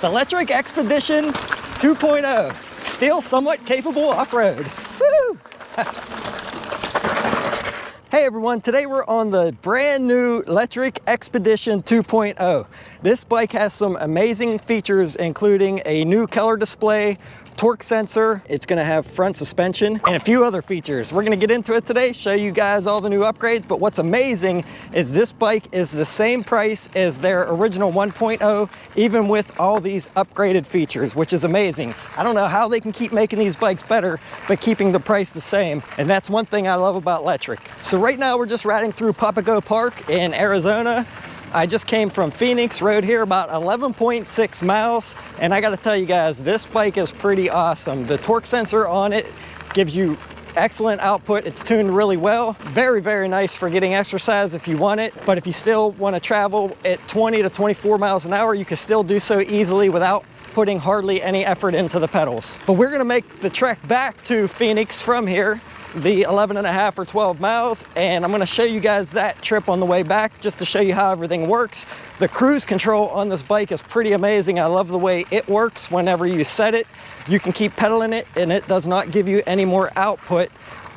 The Lectric Expedition 2.0, still somewhat capable off-road. Woo! Hey everyone, today we're on the brand new Lectric Expedition 2.0. This bike has some amazing features, including a new color display, torque sensor, it's gonna have front suspension, and a few other features. We're gonna get into it today, show you guys all the new upgrades, but what's amazing is this bike is the same price as their original 1.0, even with all these upgraded features, which is amazing. I don't know how they can keep making these bikes better, but keeping the price the same, and that's one thing I love about Lectric. So right now we're just riding through Papago Park in Arizona. I just came from Phoenix, rode here about 11.6 miles, and I gotta tell you guys, this bike is pretty awesome. The torque sensor on it gives you excellent output. It's tuned really well. Very, very nice for getting exercise if you want it. But if you still want to travel at 20 to 24 miles an hour, you can still do so easily without putting hardly any effort into the pedals. But we're gonna make the trek back to Phoenix from here, the 11.5 or 12 miles, and I'm going to show you guys that trip on the way back just to show you how everything works. The cruise control on this bike is pretty amazing. I love the way it works. Whenever you set it, you can keep pedaling it and it does not give you any more output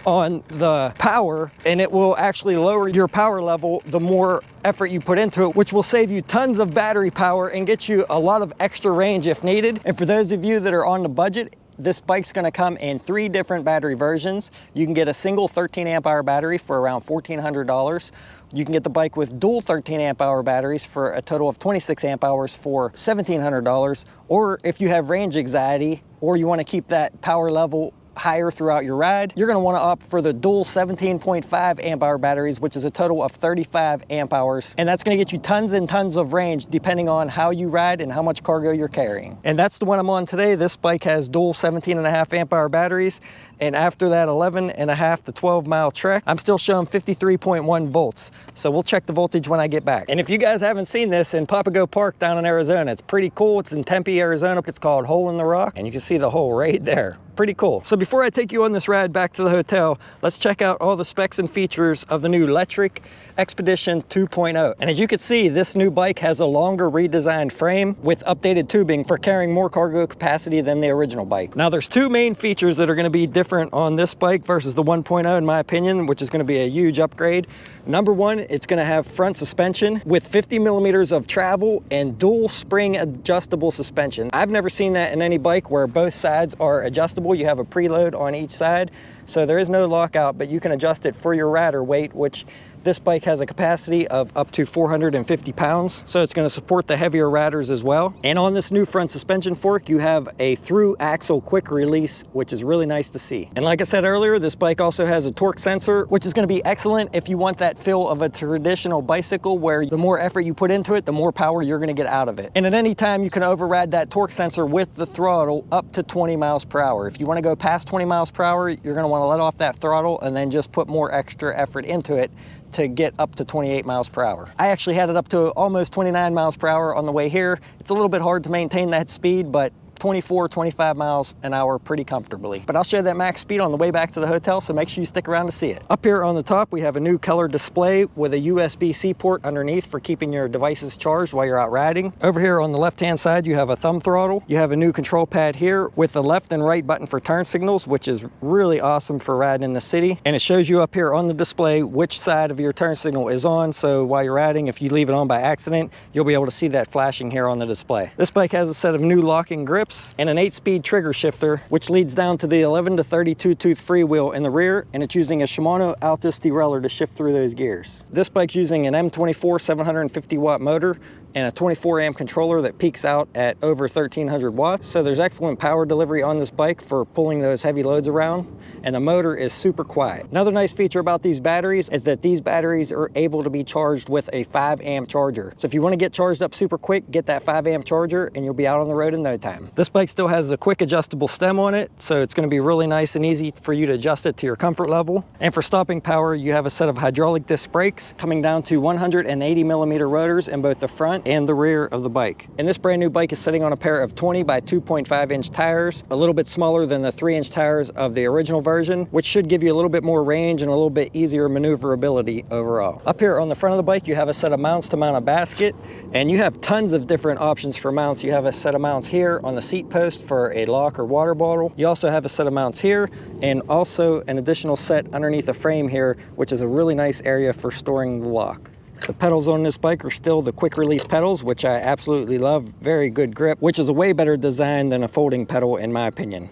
on the power, and it will actually lower your power level the more effort you put into it, which will save you tons of battery power and get you a lot of extra range if needed. And for those of you that are on the budget, this bike's going to come in 3 different battery versions. You can get a single 13 amp hour battery for around $1,400. You can get the bike with dual 13 amp hour batteries for a total of 26 amp hours for $1,700. Or if you have range anxiety or you want to keep that power level higher throughout your ride, you're going to want to opt for the dual 17.5 amp hour batteries, which is a total of 35 amp hours, and that's going to get you tons and tons of range depending on how you ride and how much cargo you're carrying. And that's the one I'm on today. This bike has dual 17.5 amp hour batteries, and after that 11.5 to 12 mile trek, I'm still showing 53.1 volts. So we'll check the voltage when I get back. And if you guys haven't seen this in Papago Park down in Arizona, it's pretty cool. It's in Tempe, Arizona. It's called Hole in the Rock, and you can see the hole right there. Pretty cool. So before I take you on this ride back to the hotel, let's check out all the specs and features of the new Lectric Expedition 2.0. And as you can see, this new bike has a longer redesigned frame with updated tubing for carrying more cargo capacity than the original bike. Now there's 2 main features that are going to be different on this bike versus the 1.0 in my opinion, which is going to be a huge upgrade. Number 1, it's going to have front suspension with 50 millimeters of travel and dual spring adjustable suspension. I've never seen that in any bike where both sides are adjustable. You have a preload on each side, so there is no lockout, but you can adjust it for your rider weight, which this bike has a capacity of up to 450 pounds, so it's going to support the heavier riders as well. And on this new front suspension fork, you have a through axle quick release, which is really nice to see. And like I said earlier, this bike also has a torque sensor, which is going to be excellent if you want that feel of a traditional bicycle, where the more effort you put into it, the more power you're going to get out of it. And at any time, you can override that torque sensor with the throttle up to 20 miles per hour. If you want to go past 20 miles per hour, you're going to want to let off that throttle and then just put more extra effort into it to get up to 28 miles per hour. I actually had it up to almost 29 miles per hour on the way here. It's a little bit hard to maintain that speed, but 24, 25 miles an hour pretty comfortably. But I'll show that max speed on the way back to the hotel, so make sure you stick around to see it. Up here on the top, we have a new color display with a USB-C port underneath for keeping your devices charged while you're out riding. Over here on the left-hand side, you have a thumb throttle. You have a new control pad here with the left and right button for turn signals, which is really awesome for riding in the city. And it shows you up here on the display which side of your turn signal is on, so while you're riding, if you leave it on by accident, you'll be able to see that flashing here on the display. This bike has a set of new locking grips and an 8-speed trigger shifter, which leads down to the 11 to 32 tooth freewheel in the rear, and it's using a Shimano Altus derailleur to shift through those gears. This bike's using an M24 750 watt motor and a 24 amp controller that peaks out at over 1300 watts. So there's excellent power delivery on this bike for pulling those heavy loads around, and the motor is super quiet. Another nice feature about these batteries is that these batteries are able to be charged with a 5 amp charger. So if you want to get charged up super quick, get that 5 amp charger and you'll be out on the road in no time. This bike still has a quick adjustable stem on it, so it's going to be really nice and easy for you to adjust it to your comfort level. And for stopping power, you have a set of hydraulic disc brakes coming down to 180 millimeter rotors in both the front front and the rear of the bike. And this brand new bike is sitting on a pair of 20 by 2.5 inch tires, a little bit smaller than the 3-inch tires of the original version, which should give you a little bit more range and a little bit easier maneuverability overall. Up here on the front of the bike, you have a set of mounts to mount a basket, and you have tons of different options for mounts. You have a set of mounts here on the seat post for a lock or water bottle. You also have a set of mounts here, and also an additional set underneath the frame here, which is a really nice area for storing the lock. The pedals on this bike are still the quick release pedals, which I absolutely love. Very good grip, which is a way better design than a folding pedal in my opinion.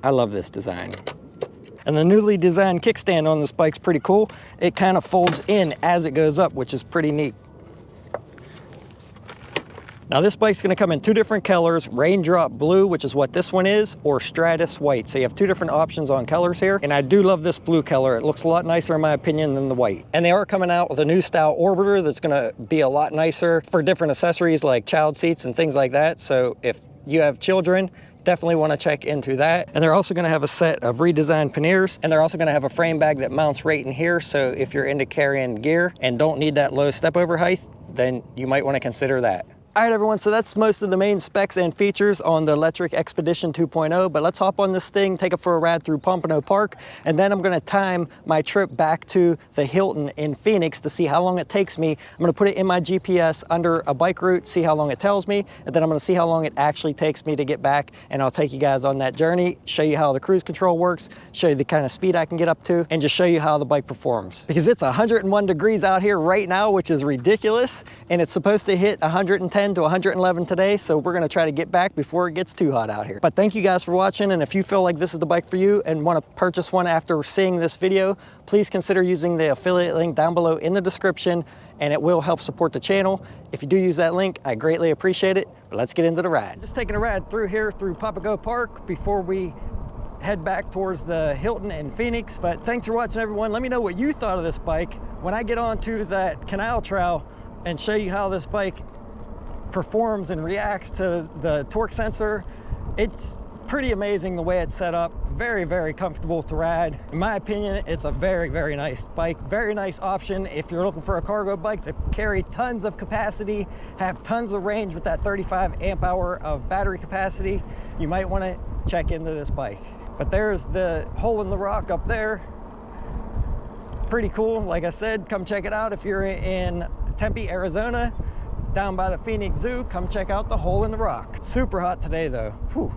I love this design. And the newly designed kickstand on this bike's pretty cool. It kind of folds in as it goes up, which is pretty neat. Now this bike's gonna come in 2 different colors, Raindrop Blue, which is what this one is, or Stratus White. So you have 2 different options on colors here. And I do love this blue color. It looks a lot nicer in my opinion than the white. And they are coming out with a new style orbiter that's gonna be a lot nicer for different accessories like child seats and things like that. So if you have children, definitely want to check into that. And they're also going to have a set of redesigned panniers, and they're also going to have a frame bag that mounts right in here. So if you're into carrying gear and don't need that low step over height, then you might want to consider that. All right, everyone, so that's most of the main specs and features on the Lectric Expedition 2.0, but let's hop on this thing, take it for a ride through Pompano Park, and then I'm gonna time my trip back to the Hilton in Phoenix to see how long it takes me. I'm gonna put it in my GPS under a bike route, see how long it tells me, and then I'm gonna see how long it actually takes me to get back, and I'll take you guys on that journey, show you how the cruise control works, show you the kind of speed I can get up to, and just show you how the bike performs. Because it's 101 degrees out here right now, which is ridiculous, and it's supposed to hit 110 to 111 today, so we're gonna try to get back before it gets too hot out here. But thank you guys for watching, and if you feel like this is the bike for you and want to purchase one after seeing this video, please consider using the affiliate link down below in the description, and it will help support the channel. If you do use that link, I greatly appreciate it. But let's get into the ride. Just taking a ride through here through Papago Park before we head back towards the Hilton in Phoenix. But thanks for watching, everyone. Let me know what you thought of this bike when I get onto that canal trail and show you how this bike performs and reacts to the torque sensor. It's pretty amazing the way it's set up. Very, very comfortable to ride. In my opinion, it's a very, very nice bike. Very nice option if you're looking for a cargo bike to carry tons of capacity, have tons of range with that 35 amp hour of battery capacity. You might want to check into this bike. But there's the hole in the rock up there. Pretty cool. Like I said, come check it out if you're in Tempe, Arizona, down by the Phoenix Zoo. Come check out the hole in the rock. Super hot today though. Whew.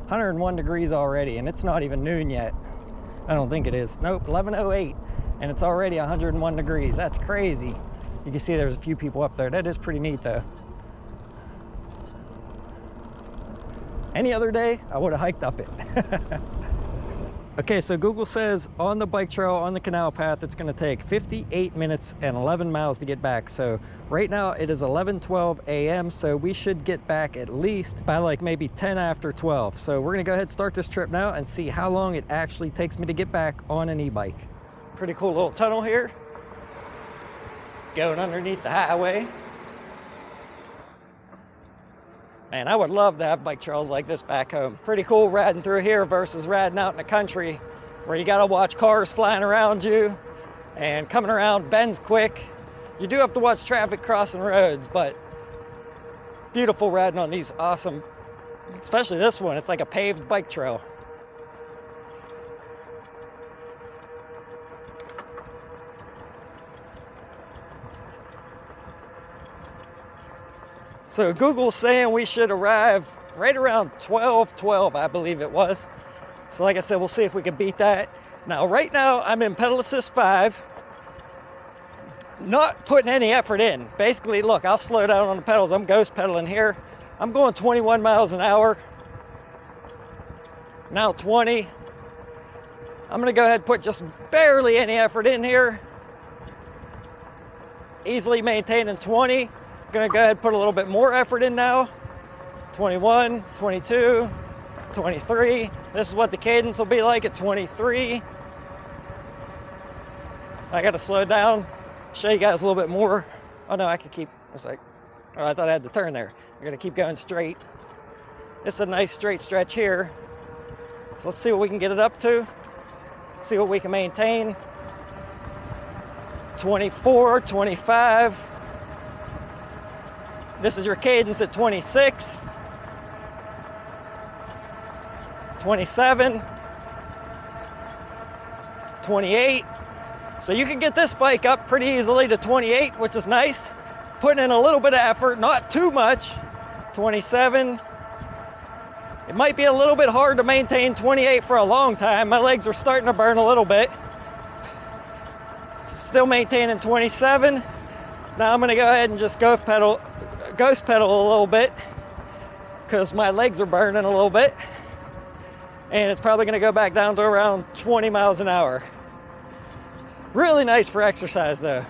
101 degrees already, and it's not even noon yet. I don't think it is. Nope, 11:08, and it's already 101 degrees. That's crazy. You can see there's a few people up there. That is pretty neat though. Any other day, I would have hiked up it. Okay, so Google says on the bike trail, on the canal path, it's gonna take 58 minutes and 11 miles to get back. So right now it is 11:12 a.m. So we should get back at least by like maybe 10 after 12. So we're gonna go ahead and start this trip now and see how long it actually takes me to get back on an e-bike. Pretty cool little tunnel here. Going underneath the highway. Man, I would love to have bike trails like this back home. Pretty cool riding through here versus riding out in the country where you gotta watch cars flying around you and coming around bends quick. You do have to watch traffic crossing roads, but beautiful riding on these awesome, especially this one. It's like a paved bike trail. So Google's saying we should arrive right around 12:12, I believe it was. So like I said, we'll see if we can beat that. Now, right now, I'm in pedal assist 5, not putting any effort in. Basically, look, I'll slow down on the pedals. I'm ghost pedaling here. I'm going 21 miles an hour. Now 20. I'm gonna go ahead and put just barely any effort in here. Easily maintaining 20. Gonna go ahead and put a little bit more effort in now. 21, 22, 23. This is what the cadence will be like at 23. I gotta slow down, show you guys a little bit more. Oh no, I can keep, it's like, oh, I thought I had to turn there. I'm gonna keep going straight. It's a nice straight stretch here. So let's see what we can get it up to. See what we can maintain. 24, 25. This is your cadence at 26, 27, 28. So you can get this bike up pretty easily to 28, which is nice. Putting in a little bit of effort, not too much. 27. It might be a little bit hard to maintain 28 for a long time. My legs are starting to burn a little bit. Still maintaining 27. Now I'm gonna go ahead and just ghost pedal a little bit because my legs are burning a little bit. And it's probably gonna go back down to around 20 miles an hour. Really nice for exercise though.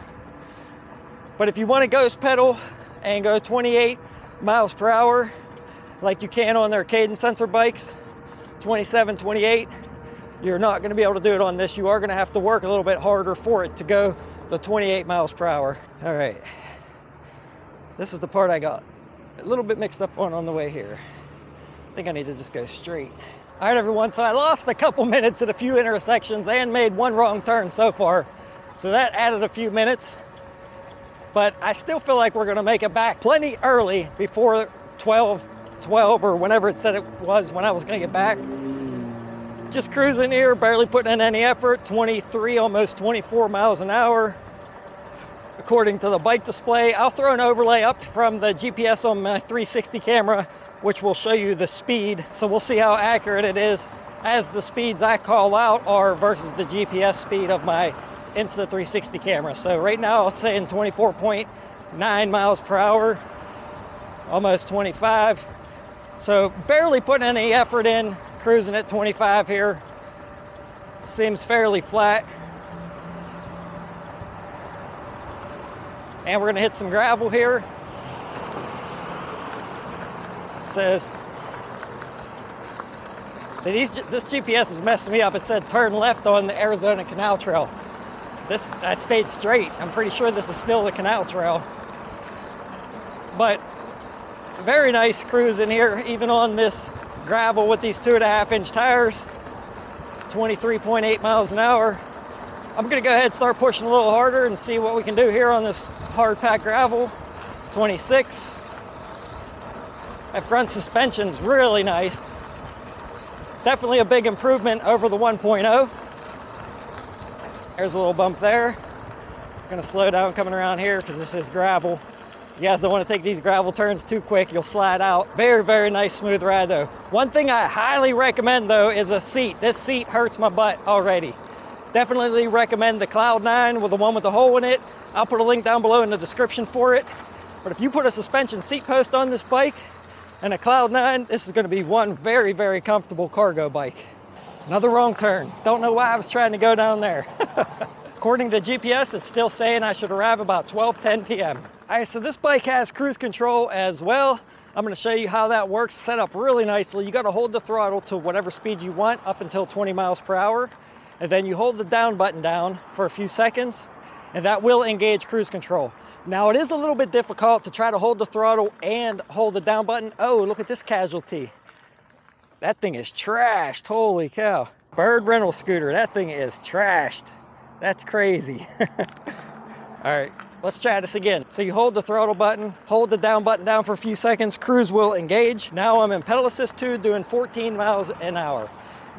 But if you want to ghost pedal and go 28 miles per hour, like you can on their cadence sensor bikes, 27, 28, you're not going to be able to do it on this. You are going to have to work a little bit harder for it to go the 28 miles per hour. All right. This is the part I got a little bit mixed up on the way here. I think I need to just go straight. All right, everyone. So I lost a couple minutes at a few intersections and made one wrong turn so far. So that added a few minutes. But I still feel like we're going to make it back plenty early before 12 or whenever it said it was when I was going to get back. Just cruising here, barely putting in any effort, 23, almost 24 miles an hour, according to the bike display. I'll throw an overlay up from the GPS on my 360 camera, which will show you the speed. So we'll see how accurate it is as the speeds I call out are versus the GPS speed of my Insta360 camera. So right now it's saying 24.9 miles per hour, almost 25. So barely putting any effort in, cruising at 25 here. Seems fairly flat. And we're gonna hit some gravel here. It says, see, this GPS is messing me up. It said turn left on the Arizona Canal Trail. I stayed straight. I'm pretty sure this is still the canal trail. But very nice cruising here, even on this gravel with these 2.5-inch tires. 23.8 miles an hour. I'm gonna go ahead and start pushing a little harder and see what we can do here on this hard packed gravel. 26. That front suspension's really nice. Definitely a big improvement over the 1.0. There's a little bump there. I'm gonna slow down coming around here because this is gravel. You guys don't want to take these gravel turns too quick, you'll slide out. Very, very nice smooth ride though. One thing I highly recommend though is a seat. This seat hurts my butt already. Definitely recommend the Cloud9 with the one with the hole in it. I'll put a link down below in the description for it. But if you put a suspension seat post on this bike and a Cloud9, this is gonna be one very, very comfortable cargo bike. Another wrong turn. Don't know why I was trying to go down there. According to GPS, it's still saying I should arrive about 12:10 p.m. All right, so this bike has cruise control as well. I'm gonna show you how that works. Set up really nicely. You gotta hold the throttle to whatever speed you want up until 20 miles per hour. And then you hold the down button down for a few seconds, and that will engage cruise control. Now, it is a little bit difficult to try to hold the throttle and hold the down button. Oh, look at this casualty. That thing is trashed, holy cow. Bird rental scooter, that thing is trashed. That's crazy. All right, let's try this again. So you hold the throttle button, hold the down button down for a few seconds, cruise will engage. Now I'm in pedal assist 2 doing 14 miles an hour.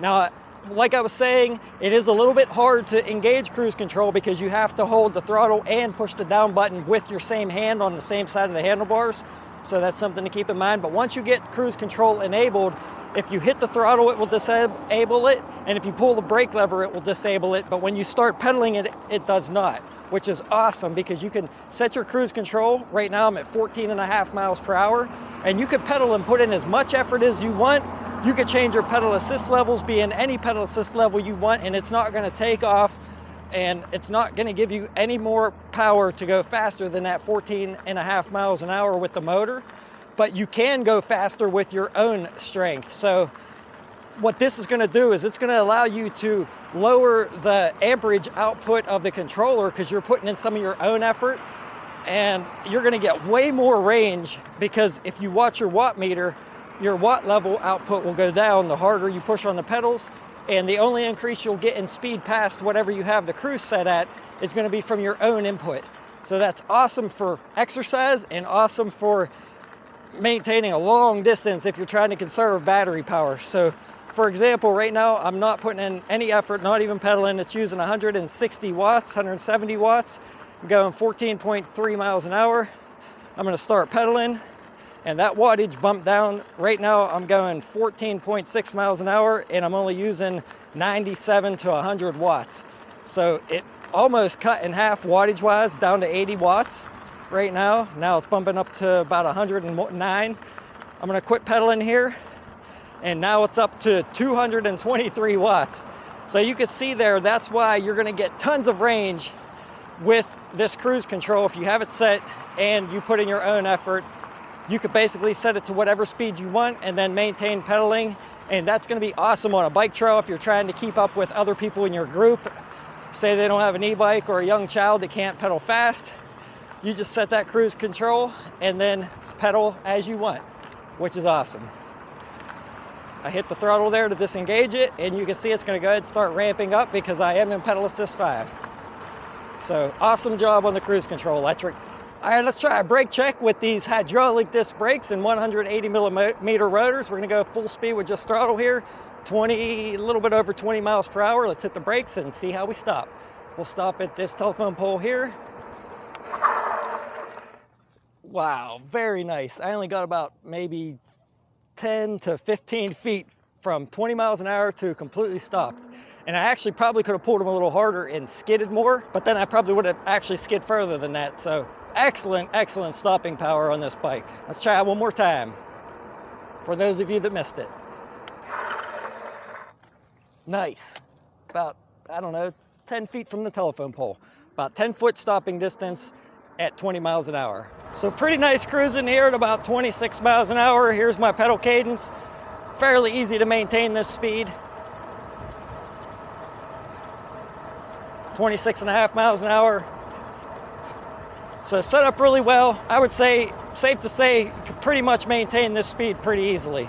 Now, like I was saying, it is a little bit hard to engage cruise control because you have to hold the throttle and push the down button with your same hand on the same side of the handlebars. So that's something to keep in mind. But once you get cruise control enabled, if you hit the throttle, it will disable it. And if you pull the brake lever, it will disable it. But when you start pedaling it, it does not, which is awesome because you can set your cruise control. Right now I'm at 14.5 miles per hour, and you could pedal and put in as much effort as you want. You could change your pedal assist levels, be in any pedal assist level you want, and it's not gonna take off, and it's not gonna give you any more power to go faster than that 14.5 miles an hour with the motor. But you can go faster with your own strength. So what this is gonna do is it's gonna allow you to lower the amperage output of the controller because you're putting in some of your own effort, and you're gonna get way more range because if you watch your watt meter, your watt level output will go down the harder you push on the pedals, and the only increase you'll get in speed past whatever you have the cruise set at is gonna be from your own input. So that's awesome for exercise and awesome for maintaining a long distance if you're trying to conserve battery power. So for example, right now I'm not putting in any effort, not even pedaling. It's using 160 watts, 170 watts. I'm going 14.3 miles an hour. I'm going to start pedaling, and that wattage bumped down. Right now I'm going 14.6 miles an hour, and I'm only using 97 to 100 watts. So it almost cut in half wattage wise, down to 80 watts right now. Now it's bumping up to about 109. I'm going to quit pedaling here, and now it's up to 223 watts. So you can see there, that's why you're going to get tons of range with this cruise control. If you have it set and you put in your own effort, you could basically set it to whatever speed you want and then maintain pedaling. And that's going to be awesome on a bike trail if you're trying to keep up with other people in your group. Say they don't have an e-bike or a young child that can't pedal fast. You just set that cruise control and then pedal as you want, which is awesome. I hit the throttle there to disengage it, and you can see it's going to go ahead and start ramping up because I am in pedal assist 5. So awesome job on the cruise control, Lectric. All right, let's try a brake check with these hydraulic disc brakes and 180 millimeter rotors. We're going to go full speed with just throttle here, a little bit over 20 miles per hour. Let's hit the brakes and see how we stop. We'll stop at this telephone pole here. Wow, very nice. I only got about maybe 10 to 15 feet from 20 miles an hour to completely stopped. And I actually probably could have pulled them a little harder and skidded more, but then I probably would have actually skid further than that. So excellent, excellent stopping power on this bike. Let's try it one more time for those of you that missed it. Nice. About, I don't know, 10 feet from the telephone pole. About 10-foot stopping distance at 20 miles an hour. So pretty nice cruising here at about 26 miles an hour. Here's my pedal cadence. Fairly easy to maintain this speed. 26.5 miles an hour. So set up really well. I would say, safe to say, you can pretty much maintain this speed pretty easily.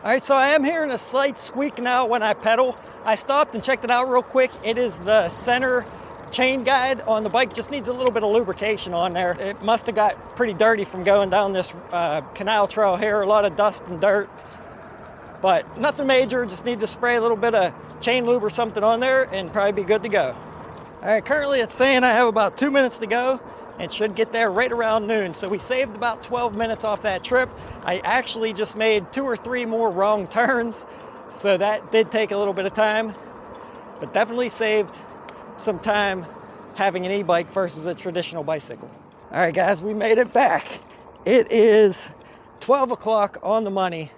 All right, so I am hearing a slight squeak now when I pedal. I stopped and checked it out real quick. It is the center chain guide on the bike. Just needs a little bit of lubrication on there. It must have got pretty dirty from going down this canal trail here. A lot of dust and dirt, but nothing major. Just need to spray a little bit of chain lube or something on there and probably be good to go. All right, currently it's saying I have about 2 minutes to go and should get there right around noon. So we saved about 12 minutes off that trip. I actually just made 2 or 3 more wrong turns, so that did take a little bit of time, but definitely saved some time having an e-bike versus a traditional bicycle. All right, guys, we made it back. It is 12 o'clock on the money.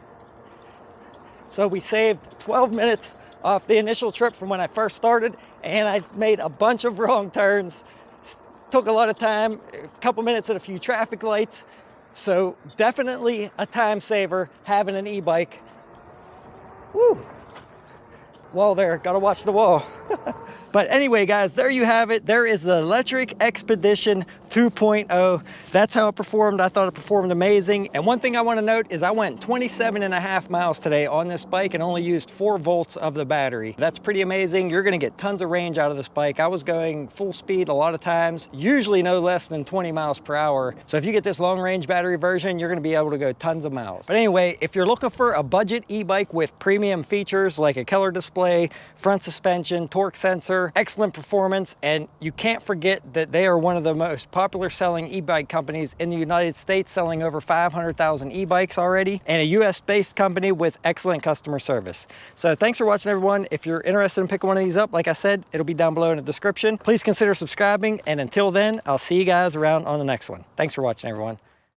So we saved 12 minutes off the initial trip from when I first started, and I made a bunch of wrong turns. Took a lot of time, a couple minutes at a few traffic lights. So definitely a time saver having an e-bike. Woo! Wall there, gotta watch the wall. But anyway, guys, there you have it. There is the Lectric Expedition 2.0. That's how it performed. I thought it performed amazing. And one thing I want to note is I went 27.5 miles today on this bike and only used 4 volts of the battery. That's pretty amazing. You're going to get tons of range out of this bike. I was going full speed a lot of times, usually no less than 20 miles per hour. So if you get this long range battery version, you're going to be able to go tons of miles. But anyway, if you're looking for a budget e-bike with premium features like a color display, front suspension, torque sensor, excellent performance, and you can't forget that they are one of the most popular selling e-bike companies in the United States, selling over 500,000 e-bikes already, and a US-based company with excellent customer service. So thanks for watching, everyone. If you're interested in picking one of these up, like I said, it'll be down below in the description. Please consider subscribing, and until then, I'll see you guys around on the next one. Thanks for watching, everyone.